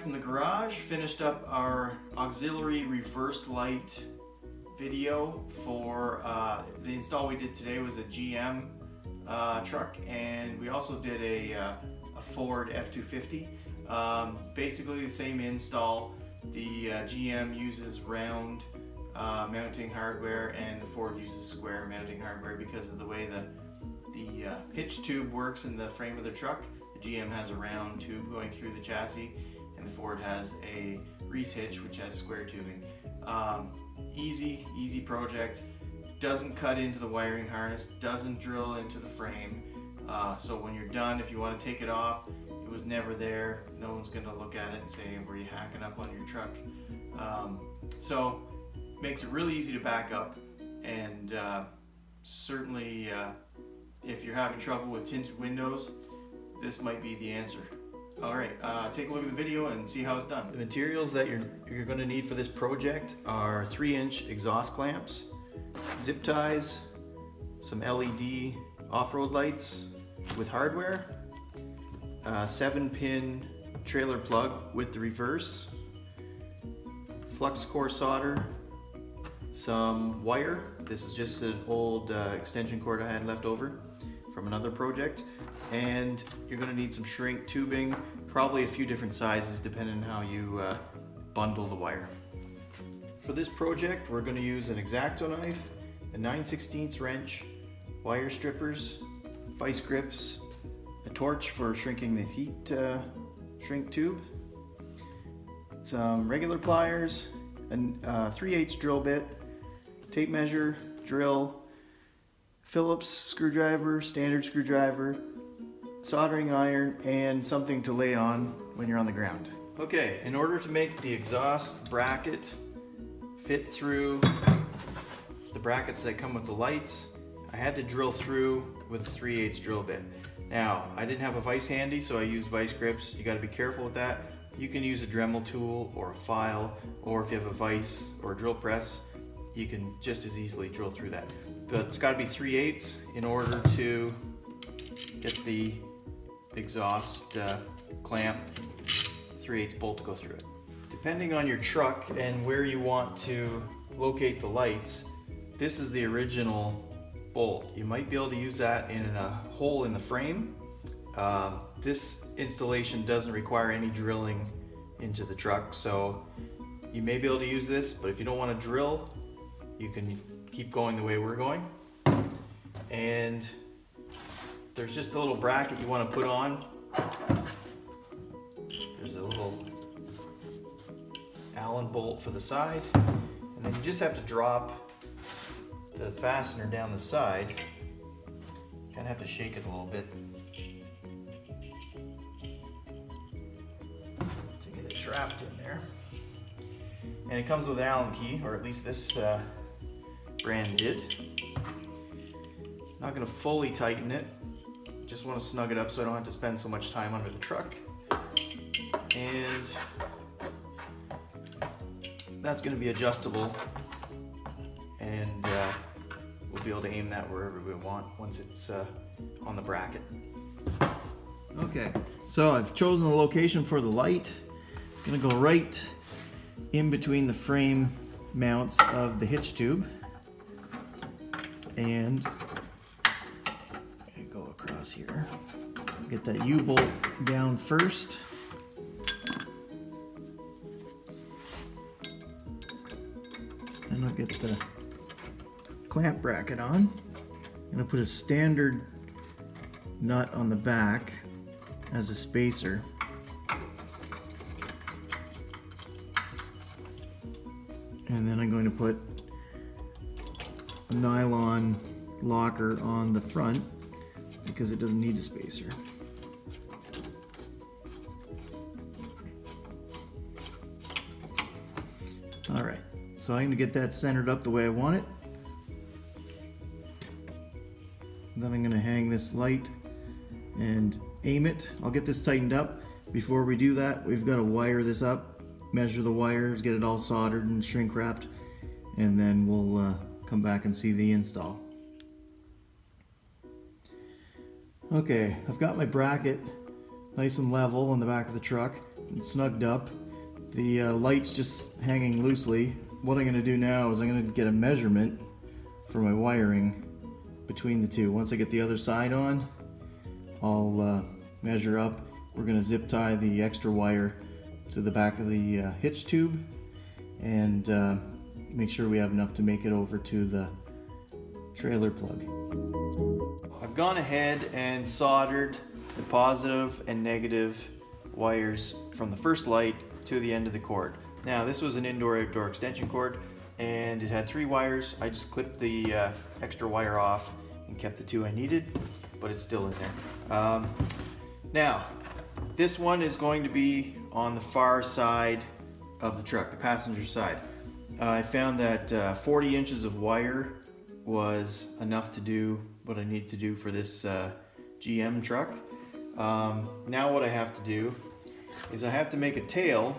from the garage. Finished up our auxiliary reverse light video for the install we did today. Was a GM truck, and we also did a Ford F-250. Basically the same install. The GM uses round mounting hardware and the Ford uses square mounting hardware because of the way the hitch tube works in the frame of the truck. The GM has a round tube going through the chassis, and the Ford has a Reese hitch which has square tubing. Easy project. Doesn't cut into the wiring harness, doesn't drill into the frame. So when you're done, if you want to take it off, it was never there. No one's going to look at it and say, were you hacking up on your truck? So makes it really easy to back up, and certainly if you're having trouble with tinted windows, this might be the answer. Alright, take a look at the video and see how it's done. The materials that you're going to need for this project are 3-inch exhaust clamps, zip ties, some LED off-road lights with hardware, 7-pin trailer plug with the reverse, flux core solder, some wire. This is just an old extension cord I had left over from another project. And you're going to need some shrink tubing, probably a few different sizes depending on how you bundle the wire. For this project, we're going to use an X-Acto knife, a 9/16 wrench, wire strippers, vice grips, a torch for shrinking the heat shrink tube, some regular pliers, a 3/8 drill bit, tape measure, drill, Phillips screwdriver, standard screwdriver, soldering iron, and something to lay on when you're on the ground. Okay, in order to make the exhaust bracket fit through the brackets that come with the lights, I had to drill through with a 3/8 drill bit. Now, I didn't have a vise handy, so I used vice grips. You got to be careful with that. You can use a Dremel tool or a file, or if you have a vise or a drill press, you can just as easily drill through that. But it's got to be 3/8 in order to get the exhaust clamp 3/8 bolt to go through it. Depending on your truck and where you want to locate the lights, this is the original bolt. You might be able to use that in a hole in the frame. This installation doesn't require any drilling into the truck, so you may be able to use this, but if you don't want to drill, you can keep going the way we're going. And there's just a little bracket you want to put on. There's a little Allen bolt for the side, and then you just have to drop the fastener down the side. Kind of have to shake it a little bit to get it trapped in there. And it comes with an Allen key, or at least this brand did. Not going to fully tighten it. Just want to snug it up so I don't have to spend so much time under the truck. And that's going to be adjustable, and we'll be able to aim that wherever we want once it's on the bracket. Okay, so I've chosen the location for the light. It's going to go right in between the frame mounts of the hitch tube, and go across here. Get that U-bolt down first. Then I'll get the clamp bracket on. I'm going to put a standard nut on the back as a spacer. And then I'm going to put a nylon locker on the front because it doesn't need a spacer. Alright, so I'm going to get that centered up the way I want it. Then I'm going to hang this light and aim it. I'll get this tightened up. Before we do that, we've got to wire this up, measure the wires, get it all soldered and shrink wrapped, and then we'll come back and see the install. Okay, I've got my bracket nice and level on the back of the truck. snugged up. The light's just hanging loosely. What I'm going to do now is I'm going to get a measurement for my wiring between the two. Once I get the other side on, I'll measure up. We're going to zip tie the extra wire to the back of the hitch tube and make sure we have enough to make it over to the trailer plug. I've gone ahead and soldered the positive and negative wires from the first light to the end of the cord. Now this was an indoor-outdoor extension cord and it had 3 wires. I just clipped the extra wire off and kept the 2 I needed, but it's still in there. Now this one is going to be on the far side of the truck, the passenger side. I found that 40 inches of wire was enough to do what I need to do for this GM truck. Now what I have to do is I have to make a tail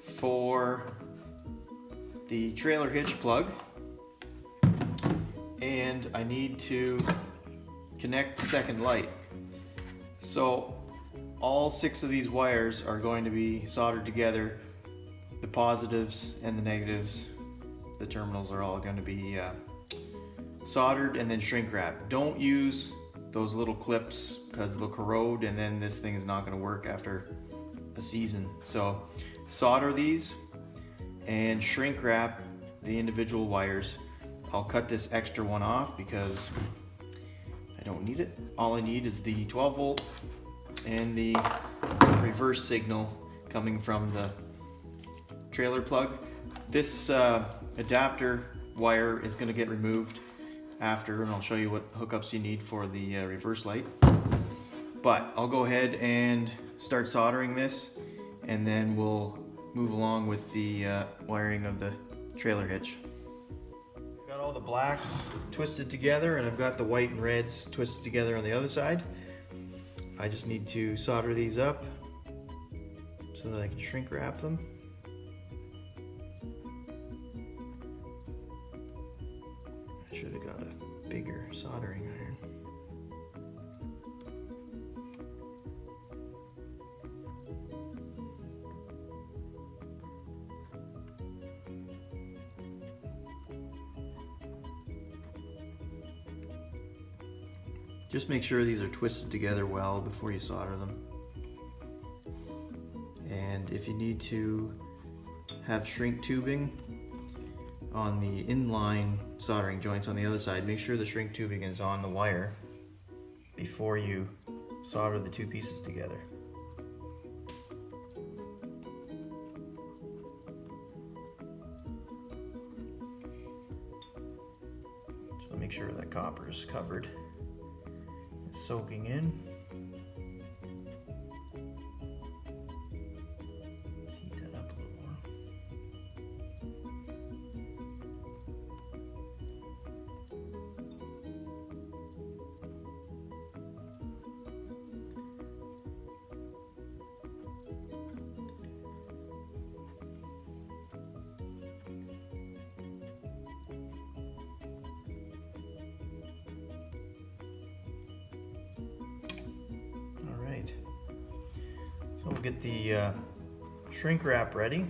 for the trailer hitch plug, and I need to connect the second light. So all 6 of these wires are going to be soldered together. The positives and the negatives, the terminals are all going to be soldered and then shrink wrapped. Don't use those little clips because they'll corrode and then this thing is not going to work after a season. So solder these and shrink wrap the individual wires. I'll cut this extra one off because I don't need it. All I need is the 12 volt and the reverse signal coming from the trailer plug. This adapter wire is going to get removed after, and I'll show you what hookups you need for the reverse light. But I'll go ahead and start soldering this, and then we'll move along with the wiring of the trailer hitch. I've got all the blacks twisted together, and I've got the white and reds twisted together on the other side. I just need to solder these up so that I can shrink wrap them. I should have got a bigger soldering iron. Just make sure these are twisted together well before you solder them. And if you need to have shrink tubing on the inline soldering joints on the other side, make sure the shrink tubing is on the wire before you solder the 2 pieces together. So make sure that copper is covered. It's soaking in. Heat that up a little more. So we'll get the shrink wrap ready,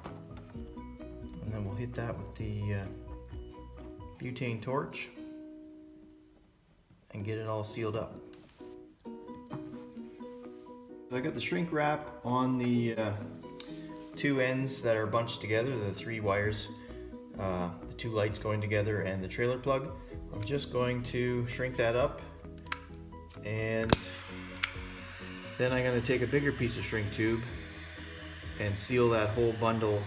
and then we'll hit that with the butane torch and get it all sealed up. So I got the shrink wrap on the 2 ends that are bunched together, the 3 wires, the 2 lights going together, and the trailer plug. I'm just going to shrink that up, and then I'm going to take a bigger piece of shrink tube and seal that whole bundle.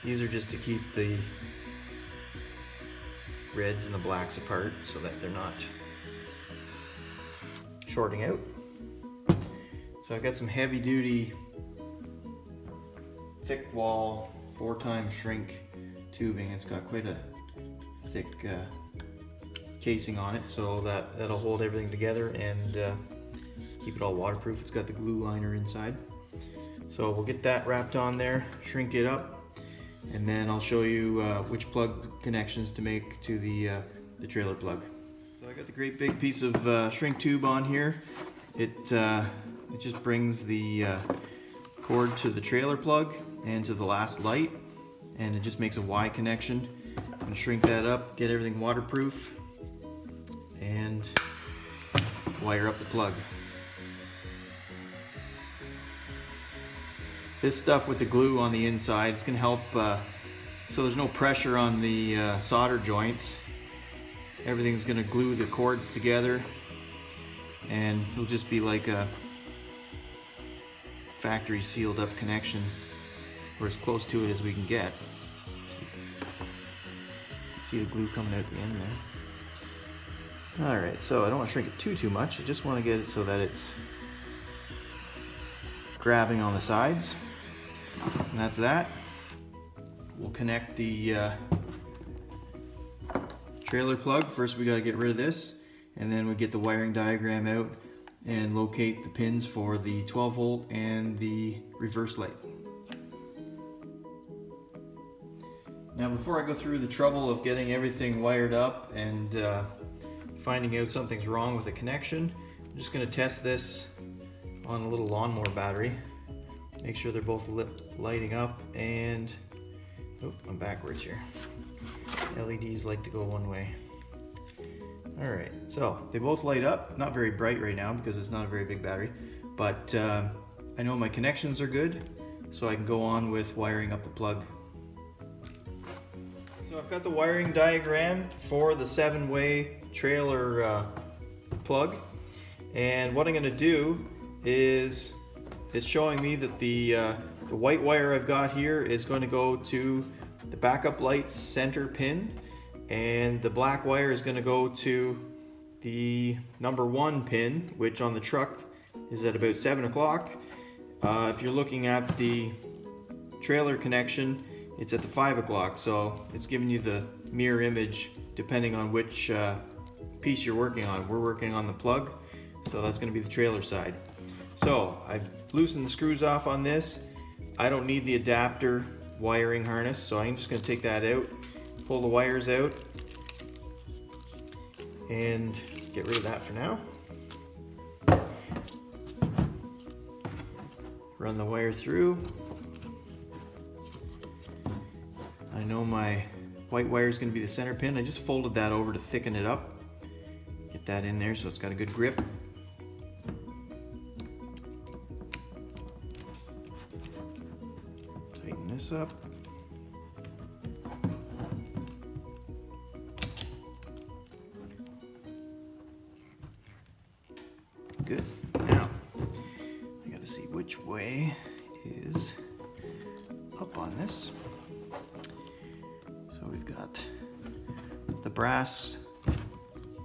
These are just to keep the reds and the blacks apart so that they're not shorting out. So I've got some heavy duty thick wall 4x shrink tubing. It's got quite a thick casing on it, so that'll hold everything together and keep it all waterproof. It's got the glue liner inside. So we'll get that wrapped on there, shrink it up, and then I'll show you which plug connections to make to the trailer plug. So I got the great big piece of shrink tube on here. It just brings the cord to the trailer plug and to the last light, and it just makes a Y connection. I'm going to shrink that up, get everything waterproof, and wire up the plug. This stuff with the glue on the inside is going to help so there's no pressure on the solder joints. Everything's going to glue the cords together, and it'll just be like a factory sealed up connection, or as close to it as we can get. See the glue coming out the end there. Alright, so I don't want to shrink it too much. I just want to get it so that it's grabbing on the sides. And that's that. We'll connect the trailer plug. First we got to get rid of this, and then we get the wiring diagram out and locate the pins for the 12 volt and the reverse light. Now before I go through the trouble of getting everything wired up and finding out something's wrong with the connection, I'm just going to test this on a little lawnmower battery. Make sure they're both lighting up, and oh, I'm backwards here. LEDs like to go one way. Alright, so they both light up. Not very bright right now because it's not a very big battery, but I know my connections are good, so I can go on with wiring up the plug. So I've got the wiring diagram for the 7-way trailer plug, and what I'm going to do is, it's showing me that the white wire I've got here is going to go to the backup light's center pin, and the black wire is going to go to the number 1 pin, which on the truck is at about 7 o'clock. If you're looking at the trailer connection, it's at the 5 o'clock, so it's giving you the mirror image depending on which piece you're working on. We're working on the plug, so that's going to be the trailer side. So I've loosened the screws off on this. I don't need the adapter wiring harness, so I'm just going to take that out, pull the wires out, and get rid of that for now. Run the wire through. I know my white wire is going to be the center pin. I just folded that over to thicken it up. Get that in there so it's got a good grip. Tighten this up. Good. Now, I gotta see which way is up on this. So we've got the brass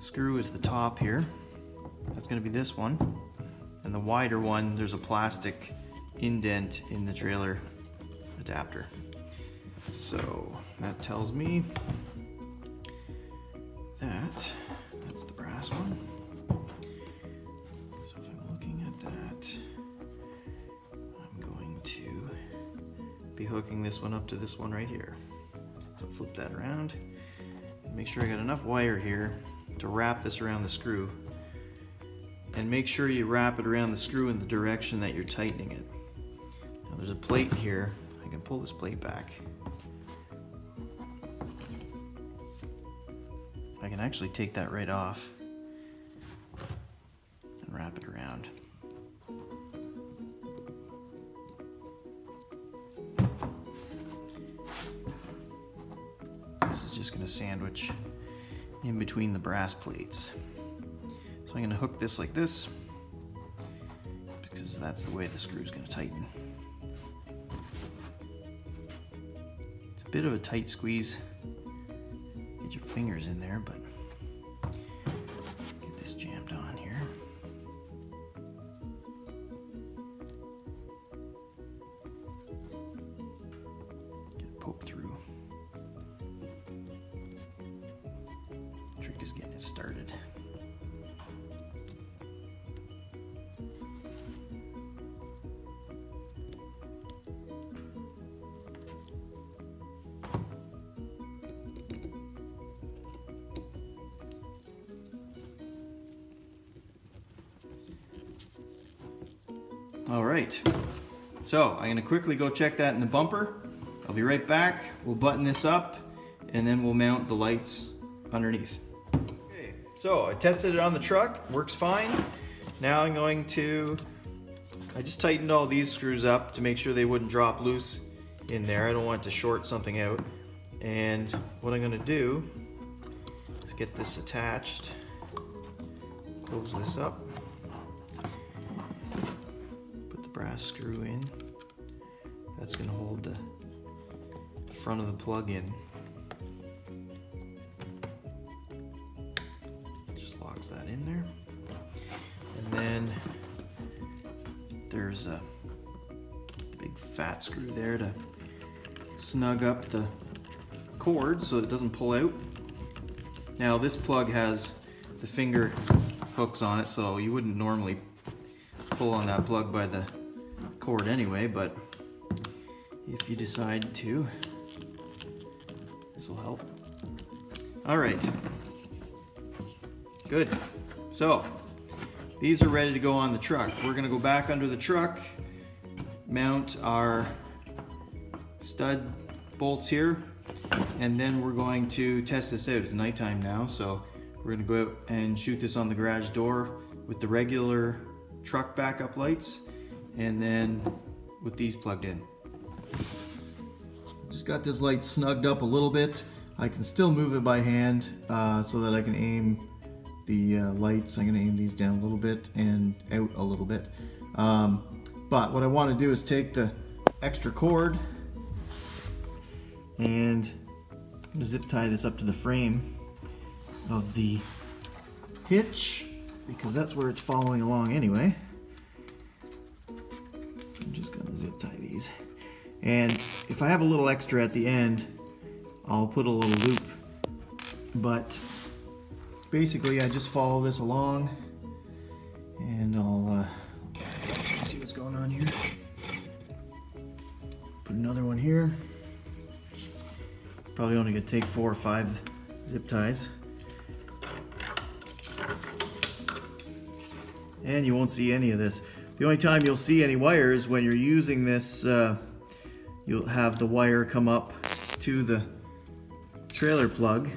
screw is the top here. That's gonna be this one. And the wider one, there's a plastic indent in the trailer adapter. So that tells me that that's the brass one. So if I'm looking at that, I'm going to be hooking this one up to this one right here. So flip that around and make sure I got enough wire here to wrap this around the screw. And make sure you wrap it around the screw in the direction that you're tightening it. Now there's a plate here. I can pull this plate back. I can actually take that right off and wrap it around. This is just going to sandwich in between the brass plates. So I'm going to hook this like this because that's the way the screw is going to tighten. It's a bit of a tight squeeze. Get your fingers in there, but get this jammed on here. Get it poked through. Trick is getting it started. All right, So I'm gonna quickly go check that in the bumper. I'll be right back. We'll button this up and then we'll mount the lights underneath. Okay, so I tested it on the truck, works fine. Now I'm going to, I just tightened all these screws up to make sure they wouldn't drop loose in there. I don't want it to short something out. And what I'm gonna do is get this attached, close this up, put the brass screw in. That's gonna hold the front of the plug in. Just locks that in there. And then there's a big fat screw there to snug up the cord so it doesn't pull out. Now this plug has the finger hooks on it, so you wouldn't normally pull on that plug by the cord anyway, but if you decide to, this will help. All right, good. So these are ready to go on the truck. We're gonna go back under the truck, mount our stud bolts here, and then we're going to test this out. It's nighttime now, so we're gonna go out and shoot this on the garage door with the regular truck backup lights, and then with these plugged in. Just got this light snugged up a little bit. I can still move it by hand so that I can aim the lights. I'm gonna aim these down a little bit and out a little bit. But what I want to do is take the extra cord and I'm gonna zip tie this up to the frame of the hitch because that's where it's following along anyway. So I'm just gonna zip tie these. And if I have a little extra at the end, I'll put a little loop. But basically I just follow this along and I'll see what's going on here. Put another one here. It's probably only gonna take 4 or 5 zip ties. And you won't see any of this. The only time you'll see any wires when you're using this, you'll have the wire come up to the trailer plug.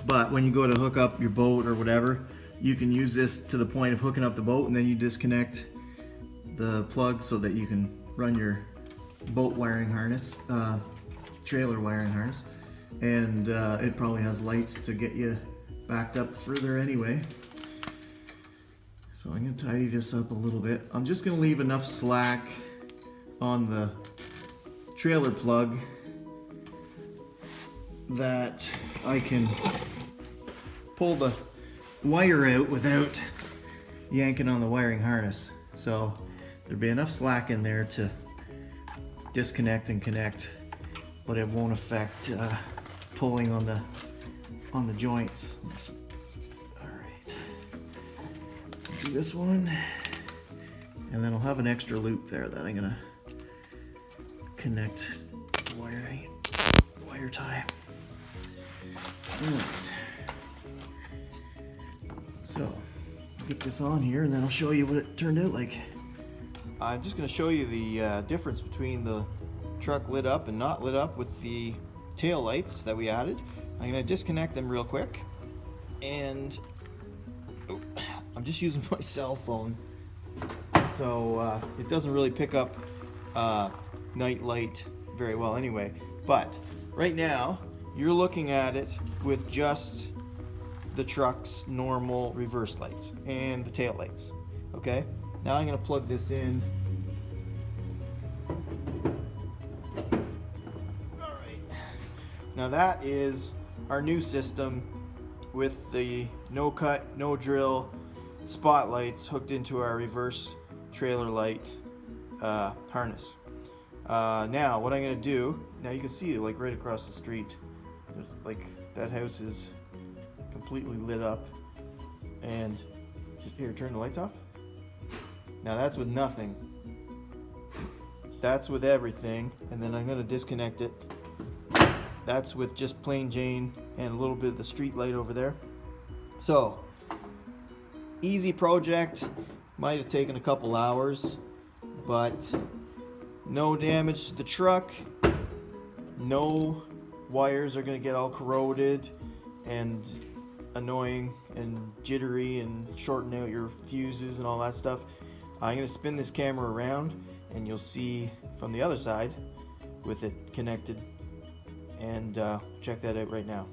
But when you go to hook up your boat or whatever, you can use this to the point of hooking up the boat, and then you disconnect the plug so that you can run your boat wiring harness, trailer wiring harness. And it probably has lights to get you backed up further anyway. So I'm gonna tidy this up a little bit. I'm just gonna leave enough slack on the trailer plug that I can pull the wire out without yanking on the wiring harness. So there'll be enough slack in there to disconnect and connect, but it won't affect pulling on the joints. Alright. Do this one, and then I'll have an extra loop there that I'm gonna connect the wire tie. So, get this on here and then I'll show you what it turned out like. I'm just going to show you the difference between the truck lit up and not lit up with the tail lights that we added. I'm going to disconnect them real quick, and I'm just using my cell phone, so it doesn't really pick up night light very well anyway. But right now you're looking at it with just the truck's normal reverse lights and the tail lights. Okay, now I'm going to plug this in. Alright, now that is our new system with the no cut, no drill spotlights hooked into our reverse trailer light harness. Now what I'm going to do, now you can see like right across the street, like that house is completely lit up, and here, turn the lights off. Now that's with nothing, that's with everything, and then I'm going to disconnect it. That's with just plain Jane and a little bit of the street light over there. So easy project, might have taken a couple hours, but no damage to the truck. No wires are going to get all corroded and annoying and jittery and shorten out your fuses and all that stuff. I'm going to spin this camera around and you'll see from the other side with it connected, and check that out right now.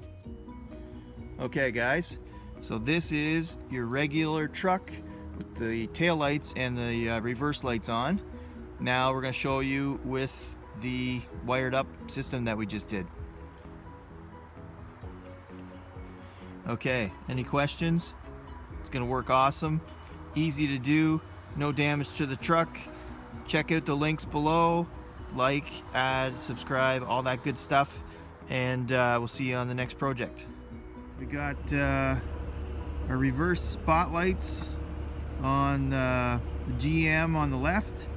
Okay guys, so this is your regular truck with the tail lights and the reverse lights on. Now we're going to show you with the wired up system that we just did. Okay, any questions? It's going to work awesome, easy to do, no damage to the truck. Check out the links below, like, add, subscribe, all that good stuff, and we'll see you on the next project. We got our reverse spotlights on the GM on the left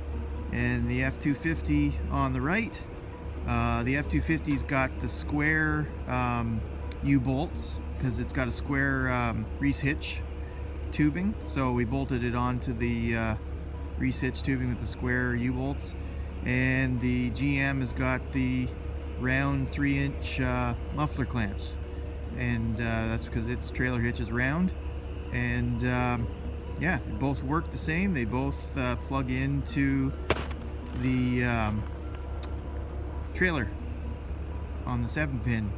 and the F-250 on the right. The F-250's got the square U-bolts because it's got a square Reese hitch tubing, so we bolted it onto the Reese hitch tubing with the square U-bolts. And the GM has got the round 3-inch muffler clamps, and that's because its trailer hitch is round. And yeah, they both work the same. They both plug into the trailer on the 7-pin.